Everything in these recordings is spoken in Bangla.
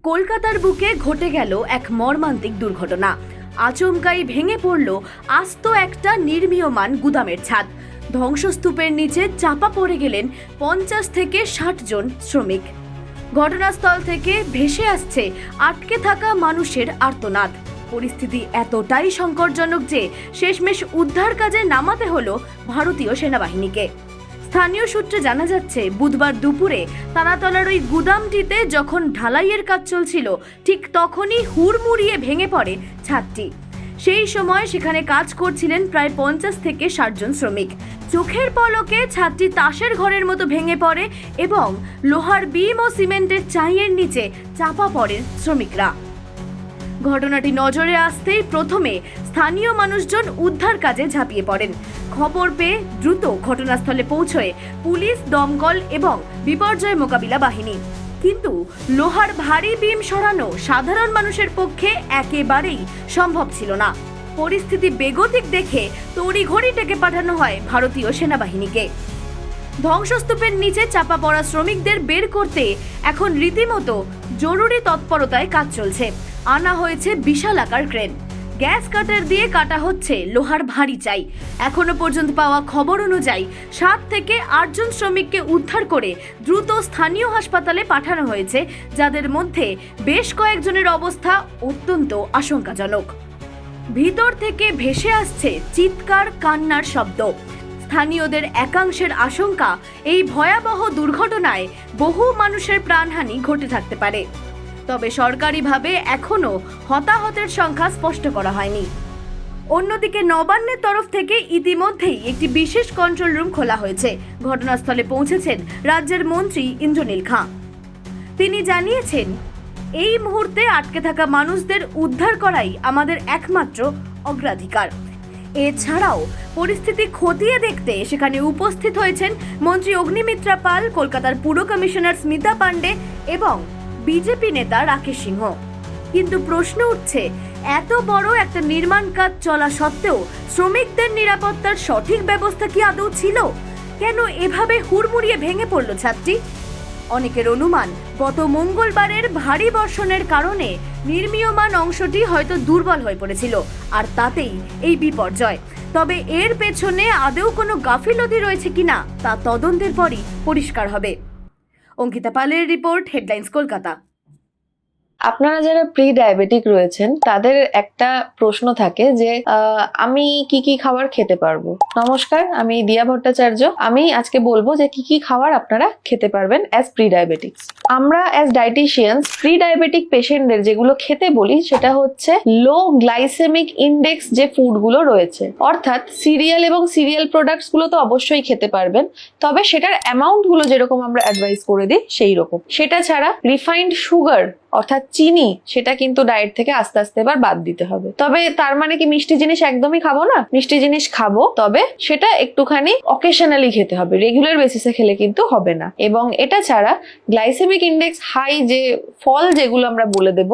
কলকাতার বুকে ঘটে গেল এক মর্মান্তিক দুর্ঘটনা। আচমকাই ভেঙে পড়ল আস্ত একটা নির্মীয়মান গুদামের ছাদ। ধ্বংসস্তূপের নিচে চাপা পড়ে গেলেন 50 থেকে 60 জন শ্রমিক। ঘটনাস্থল থেকে ভেসে আসছে আটকে থাকা মানুষের আর্তনাদ। পরিস্থিতি এতটাই সংকটজনক যে শেষমেশ উদ্ধার কাজে নামাতে হলো ভারতীয় সেনাবাহিনীকে। স্থানীয় সূত্রে জানা যাচ্ছে, বুধবার দুপুরে তারাতলার ওই গুদামটিতে যখন ঢালাইয়ের কাজ চলছিল, ঠিক তখনই হুড়মুড়িয়ে ভেঙে পড়ে ছাদটি। সেই সময় সেখানে কাজ করছিলেন প্রায় 50 থেকে 60 জন শ্রমিক। চোখের পলকে ছাদটি তাসের ঘরের মতো ভেঙে পড়ে এবং লোহার বিম ও সিমেন্টের চাইয়ের নিচে চাপা পড়েন শ্রমিকরা। ঘটনাটি নজরে আসতেই প্রথমে স্থানীয় মানুষজন উদ্ধার কাজে ঝাঁপিয়ে পড়েন। খবর পেয়ে দ্রুত ঘটনাস্থলে পৌঁছয় পুলিশ, দমকল এবং বিপর্যয় মোকাবিলা বাহিনী। কিন্তু লোহার ভারী বিম সরানো সাধারণ মানুষের পক্ষে একেবারেই সম্ভব ছিল না। পরিস্থিতি বেগতিক দেখে তড়িঘড়ি ডেকে পাঠানো হয় ভারতীয় সেনাবাহিনীকে। ধ্বংসস্তূপের নিচে চাপা পড়া শ্রমিকদের বের করতে এখন রীতিমতো জরুরি তৎপরতায় কাজ চলছে। আনা হয়েছে বিশাল আকার ক্রেন, গ্যাস কাটার দিয়ে কাটা হচ্ছে লোহার ভারী চাই। এখনো পর্যন্ত পাওয়া খবর অনুযায়ী 7 থেকে 8 জন শ্রমিককে উদ্ধার করে দ্রুত স্থানীয় হাসপাতালে পাঠানো হয়েছে, যাদের মধ্যে বেশ কয়েকজনের অবস্থা অত্যন্ত আশঙ্কাজনক। ভিতর থেকে ভেসে আসছে চিৎকার, কান্নার শব্দ। স্থানীয়দের একাংশের আশঙ্কা, এই ভয়াবহ দুর্ঘটনায় বহু মানুষের প্রাণহানি ঘটে থাকতে পারে। তবে সরকারিভাবে এখনো হতাহতের সংখ্যা স্পষ্ট করা হয়নি। অন্যদিকে নবান্নের তরফ থেকে ইতিমধ্যেই একটি বিশেষ কন্ট্রোল রুম খোলা হয়েছে। ঘটনাস্থলে পৌঁছেছেন রাজ্যের মন্ত্রী ইন্দ্রনীল খাঁ। তিনি জানিয়েছেন, এই মুহূর্তে আটকে থাকা মানুষদের উদ্ধার করাই আমাদের একমাত্র অগ্রাধিকার। এছাড়াও পরিস্থিতি খতিয়ে দেখতে সেখানে উপস্থিত হয়েছেন মন্ত্রী অগ্নিমিত্রা পাল, কলকাতার পুর কমিশনার স্মিতা পান্ডে এবং বিজেপি নেতা রাকেশ সিংহ। কিন্তু প্রশ্ন উঠছে, এত বড় একটা নির্মাণ কাজ চলা সত্ত্বেও শ্রমিকদের নিরাপত্তার সঠিক ব্যবস্থা কি আদৌ ছিল? কেন এভাবে হুড়মুড়িয়ে ভেঙে পড়ল ছাদটি? অনেকের অনুমান, গত মঙ্গলবারের ভারী বর্ষণের কারণে নির্মীয়মান অংশটি হয়তো দুর্বল হয়ে পড়েছিল, আর তাতেই এই বিপর্যয়। তবে এর পেছনে আদৌ কোনো গাফিলতি রয়েছে কিনা তা তদন্তের পরই পরিষ্কার হবে। অঙ্কিতা পালের রিপোর্ট, হেডলাইন্স, কলকাতা। আপনারা যারা প্রি ডায়াবেটিক রয়েছেন তাদের একটা প্রশ্ন থাকে যে আমি কি কি খাবার খেতে পারবো। নমস্কার, আমি দিয়া ভট্টাচার্য। আমি আজকে বলবো যে কি কি খাবার আপনারা খেতে পারবেন অ্যাজ প্রি ডায়াবেটিক্স। আমরা অ্যাজ ডায়েটিশিয়ানস প্রি ডায়াবেটিক পেশেন্টদের যেগুলো খেতে বলি সেটা হচ্ছে লো গ্লাইসেমিক ইন্ডেক্স যে ফুডগুলো রয়েছে, অর্থাৎ সিরিয়াল এবং সিরিয়াল প্রোডাক্টস গুলো তো অবশ্যই খেতে পারবেন, তবে সেটার অ্যামাউন্ট গুলো যেরকম আমরা অ্যাডভাইস করে দিই সেই রকম। সেটা ছাড়া রিফাইন্ড সুগার অর্থাৎ চিনি, সেটা কিন্তু ডায়েট থেকে আস্তে আস্তে এবার বাদ দিতে হবে। তবে তার মানে কি মিষ্টি জিনিস একদমই খাবো না? মিষ্টি জিনিস খাবো, তবে সেটা একটুখানি অকেশনালি খেতে হবে, রেগুলার বেসিসে খেলে কিন্তু হবে না। এবং এটা ছাড়া গ্লাইসেমিক ইন্ডেক্স হাই যে ফল যেগুলো আমরা বলে দেব,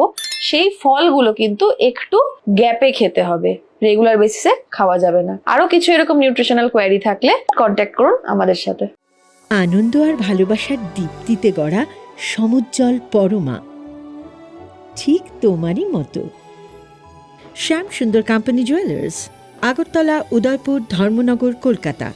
সেই ফলগুলো কিন্তু একটু গ্যাপে খেতে হবে, রেগুলার বেসিসে খাওয়া যাবে না। আরো কিছু এরকম নিউট্রিশনাল কোয়ারি থাকলে কন্ট্যাক্ট করুন আমাদের সাথে। আনন্দ আর ভালোবাসার দীপ্তিতে গড়া সমুজ্জ্বল পরমা, ঠিক তোমারই মতো। শ্যাম সুন্দর কোম্পানি জুয়েলার্স, আগরতলা, উদয়পুর, ধর্মনগর, কলকাতা।